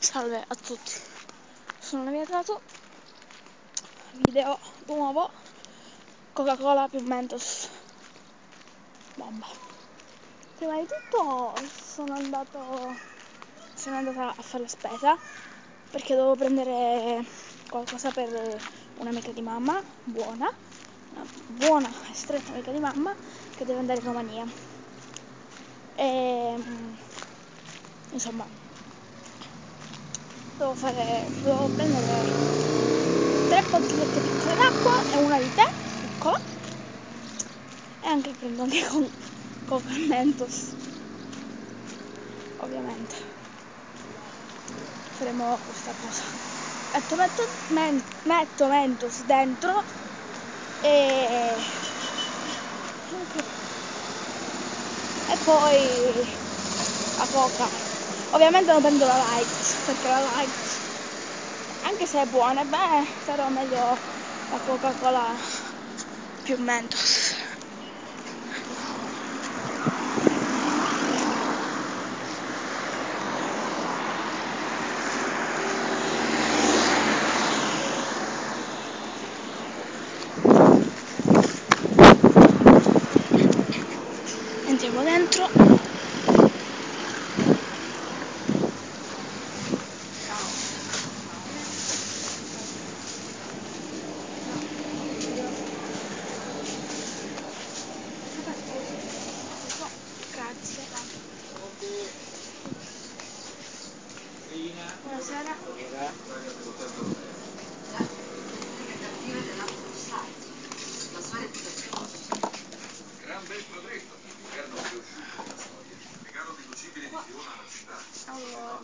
Salve a tutti, sono Navigato, video nuovo, Coca-Cola più Mentos, bomba. Prima di tutto sono andata a fare la spesa perché dovevo prendere qualcosa per un'amica di mamma, una buona e stretta amica di mamma che deve andare in Romania. E insomma, dovevo prendere 3 bottigliette piccole d'acqua e una di tè piccola, e anche prendo anche con Coca e Mentos, ovviamente faremo questa cosa. Metto Mentos dentro e poi la Coca. Ovviamente non prendo la Light, perché la Light, anche se è buona, però meglio la Coca-Cola più Mentos. Entriamo dentro. Grazie. Buonasera. Gran bel quadretto, l'inverno più asciutto della storia. Regalo riducibile di Fiona alla città. Allora,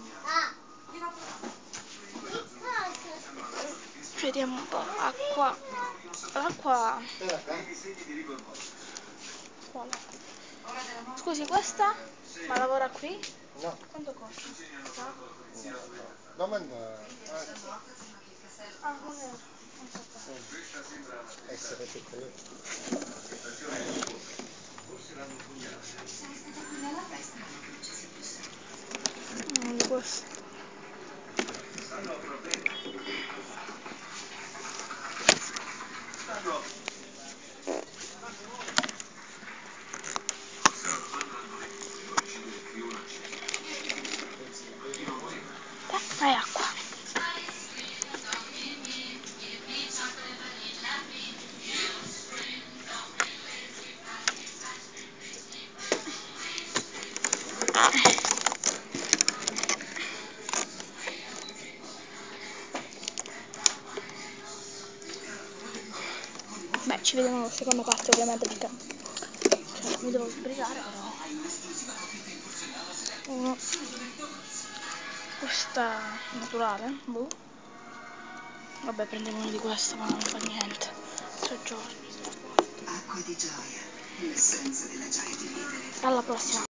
vediamo un po'. L'acqua. Quale? Scusi, questa? Ma lavora qui? No. Quanto costa? Domanda. Ah, non è. Non so qua. Essere superiore. Di questo. È acqua. Beh, ci vediamo nella seconda parte, ovviamente, perché mi devo sbrigare, però. Questa naturale, boh. Vabbè, prendiamo una di queste, ma non fa niente. 3 giorni. Acqua di gioia, l'essenza della gioia di vivere. Alla prossima.